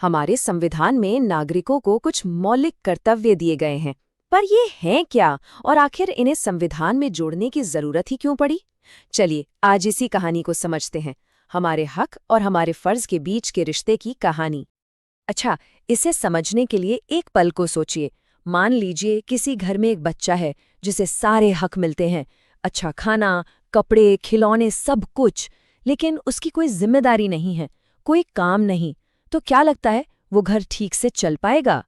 हमारे संविधान में नागरिकों को कुछ मौलिक कर्तव्य दिए गए हैं, पर ये हैं क्या और आखिर इन्हें संविधान में जोड़ने की जरूरत ही क्यों पड़ी? चलिए आज इसी कहानी को समझते हैं, हमारे हक और हमारे फर्ज के बीच के रिश्ते की कहानी। अच्छा, इसे समझने के लिए एक पल को सोचिए। मान लीजिए किसी घर में एक बच्चा है जिसे सारे हक मिलते हैं, अच्छा खाना, कपड़े, खिलौने, सब कुछ, लेकिन उसकी कोई जिम्मेदारी नहीं है, कोई काम नहीं। तो क्या लगता है वो घर ठीक से चल पाएगा?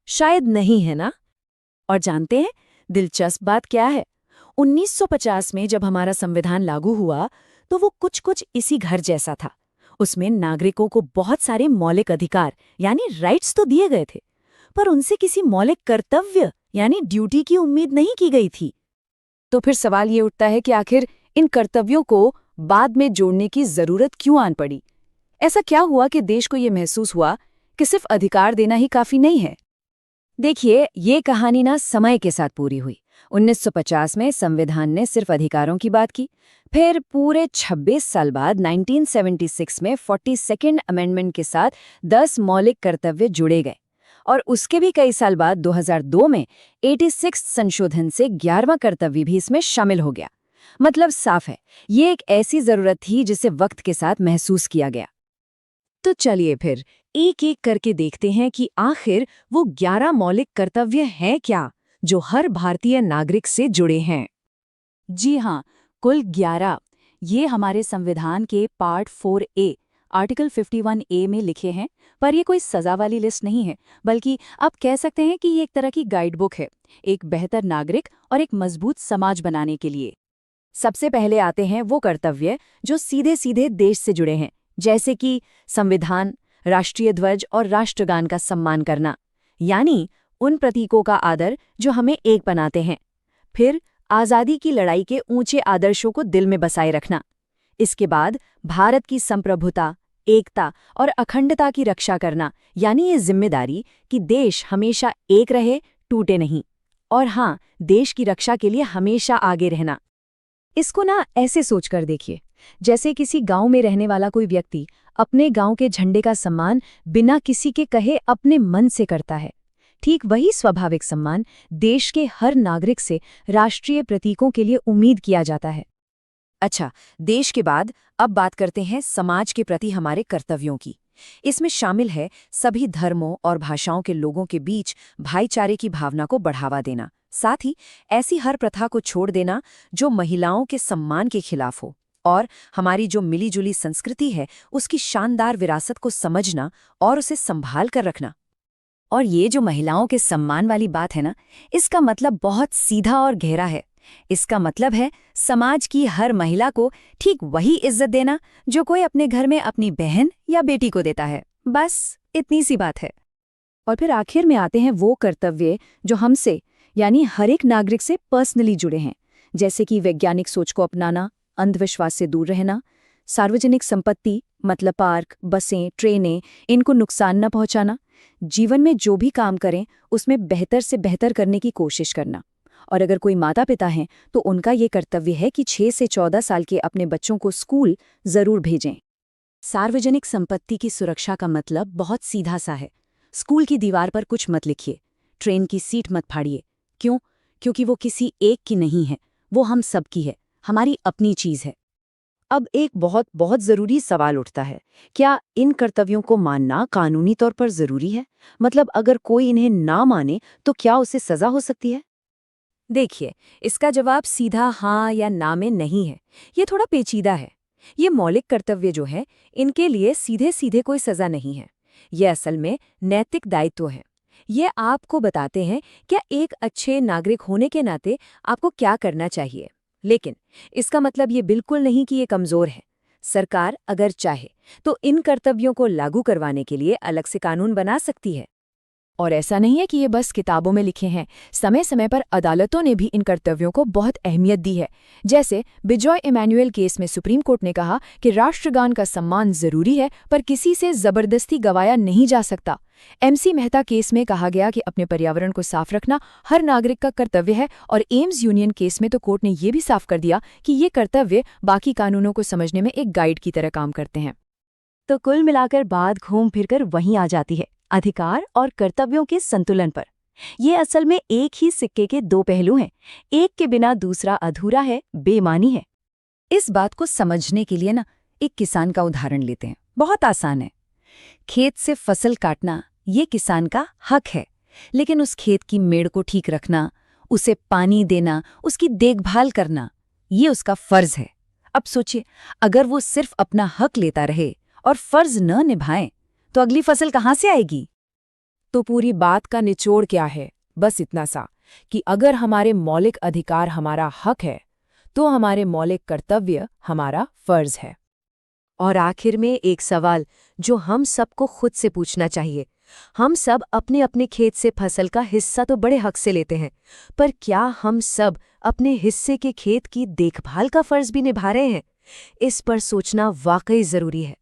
शायद नहीं, है ना? और जानते हैं दिलचस्प बात क्या है? 1950 में जब हमारा संविधान लागू हुआ तो वो कुछ कुछ इसी घर जैसा था। उसमें नागरिकों को बहुत सारे मौलिक अधिकार यानी राइट्स तो दिए गए थे, पर उनसे किसी मौलिक कर्तव्य यानी ड्यूटी की उम्मीद नहीं की गई थी। तो फिर सवाल ये उठता है कि आखिर इन कर्तव्यों को बाद में जोड़ने की जरूरत क्यों आन पड़ी? ऐसा क्या हुआ कि देश को ये महसूस हुआ कि सिर्फ अधिकार देना ही काफी नहीं है? देखिए, ये कहानी ना समय के साथ पूरी हुई। 1950 में संविधान ने सिर्फ अधिकारों की बात की, फिर पूरे 26 साल बाद 1976 में 42nd अमेंडमेंट के साथ 10 मौलिक कर्तव्य जुड़े गए, और उसके भी कई साल बाद 2002 में 86 संशोधन से 11वां कर्तव्य भी इसमें शामिल हो गया। मतलब साफ है, ये एक ऐसी जरूरत थी जिसे वक्त के साथ महसूस किया गया। तो चलिए फिर एक एक करके देखते हैं कि आखिर वो 11 मौलिक कर्तव्य हैं क्या जो हर भारतीय नागरिक से जुड़े हैं। जी हाँ, कुल 11। ये हमारे संविधान के पार्ट 4A आर्टिकल 51A में लिखे हैं, पर ये कोई सजा वाली लिस्ट नहीं है, बल्कि आप कह सकते हैं कि ये एक तरह की गाइडबुक है, एक बेहतर नागरिक और एक मजबूत समाज बनाने के लिए। सबसे पहले आते हैं वो कर्तव्य जो सीधे सीधे देश से जुड़े हैं, जैसे कि संविधान, राष्ट्रीय ध्वज और राष्ट्रगान का सम्मान करना, यानी उन प्रतीकों का आदर जो हमें एक बनाते हैं। फिर आज़ादी की लड़ाई के ऊंचे आदर्शों को दिल में बसाए रखना। इसके बाद भारत की संप्रभुता, एकता और अखंडता की रक्षा करना, यानी ये जिम्मेदारी कि देश हमेशा एक रहे, टूटे नहीं। और हाँ, देश की रक्षा के लिए हमेशा आगे रहना। इसको ना ऐसे सोचकर देखिए, जैसे किसी गांव में रहने वाला कोई व्यक्ति अपने गांव के झंडे का सम्मान बिना किसी के कहे अपने मन से करता है। ठीक वही स्वाभाविक सम्मान देश के हर नागरिक से राष्ट्रीय प्रतीकों के लिए उम्मीद किया जाता है। अच्छा, देश के बाद अब बात करते हैं समाज के प्रति हमारे कर्तव्यों की। इसमें शामिल है सभी धर्मों और भाषाओं के लोगों के बीच भाईचारे की भावना को बढ़ावा देना, साथ ही ऐसी हर प्रथा को छोड़ देना जो महिलाओं के सम्मान के खिलाफ हो, और हमारी जो मिलीजुली संस्कृति है उसकी शानदार विरासत को समझना और उसे संभाल कर रखना। और ये जो महिलाओं के सम्मान वाली बात है ना, इसका मतलब बहुत सीधा और गहरा है। इसका मतलब है समाज की हर महिला को ठीक वही इज्जत देना जो कोई अपने घर में अपनी बहन या बेटी को देता है। बस इतनी सी बात है। और फिर आखिर में आते हैं वो कर्तव्य जो हमसे यानी हर एक नागरिक से पर्सनली जुड़े हैं, जैसे कि वैज्ञानिक सोच को अपनाना, अंधविश्वास से दूर रहना, सार्वजनिक संपत्ति मतलब पार्क, बसें, ट्रेनें, इनको नुकसान न पहुंचाना, जीवन में जो भी काम करें उसमें बेहतर से बेहतर करने की कोशिश करना। और अगर कोई माता पिता हैं तो उनका ये कर्तव्य है कि 6 से 14 साल के अपने बच्चों को स्कूल जरूर भेजें। सार्वजनिक संपत्ति की सुरक्षा का मतलब बहुत सीधा सा है। स्कूल की दीवार पर कुछ मत लिखिए, ट्रेन की सीट मत फाड़िए। क्यों? क्योंकि वो किसी एक की नहीं है, वो हम सब की है, हमारी अपनी चीज है। अब एक बहुत बहुत जरूरी सवाल उठता है, क्या इन कर्तव्यों को मानना कानूनी तौर पर जरूरी है? मतलब अगर कोई इन्हें ना माने तो क्या उसे सजा हो सकती है? देखिए, इसका जवाब सीधा हाँ या ना में नहीं है, ये थोड़ा पेचीदा है। ये मौलिक कर्तव्य जो है, इनके लिए सीधे सीधे कोई सजा नहीं है। ये असल में नैतिक दायित्व है। ये आपको बताते हैं क्या एक अच्छे नागरिक होने के नाते आपको क्या करना चाहिए। लेकिन इसका मतलब ये बिल्कुल नहीं कि ये कमजोर है। सरकार अगर चाहे तो इन कर्तव्यों को लागू करवाने के लिए अलग से कानून बना सकती है। और ऐसा नहीं है कि ये बस किताबों में लिखे हैं, समय समय पर अदालतों ने भी इन कर्तव्यों को बहुत अहमियत दी है। जैसे बिजॉय इमैनुअल केस में सुप्रीम कोर्ट ने कहा कि राष्ट्रगान का सम्मान जरूरी है, पर किसी से जबरदस्ती गवाया नहीं जा सकता। MC मेहता केस में कहा गया कि अपने पर्यावरण को साफ रखना हर नागरिक का कर्तव्य है, और एम्स यूनियन केस में तो कोर्ट ने ये भी साफ कर दिया कि ये कर्तव्य बाकी कानूनों को समझने में एक गाइड की तरह काम करते हैं। तो कुल मिलाकर बात घूम फिरकर वहीं आ जाती है, अधिकार और कर्तव्यों के संतुलन पर। ये असल में एक ही सिक्के के दो पहलू हैं। एक के बिना दूसरा अधूरा है, बेमानी है। इस बात को समझने के लिए एक किसान का उदाहरण लेते हैं। बहुत आसान है। खेत से फसल काटना ये किसान का हक है, लेकिन उस खेत की मेड़ को ठीक रखना, उसे पानी देना, उसकी देखभाल करना, ये उसका फर्ज है। अब सोचिए, अगर वो सिर्फ अपना हक लेता रहे और फर्ज न निभाए तो अगली फसल कहाँ से आएगी? तो पूरी बात का निचोड़ क्या है? बस इतना सा कि अगर हमारे मौलिक अधिकार हमारा हक है, तो हमारे मौलिक कर्तव्य हमारा फर्ज है। और आखिर में एक सवाल जो हम सबको खुद से पूछना चाहिए। हम सब अपने अपने खेत से फसल का हिस्सा तो बड़े हक से लेते हैं, पर क्या हम सब अपने हिस्से के खेत की देखभाल का फर्ज भी निभा रहे हैं? इस पर सोचना वाकई जरूरी है।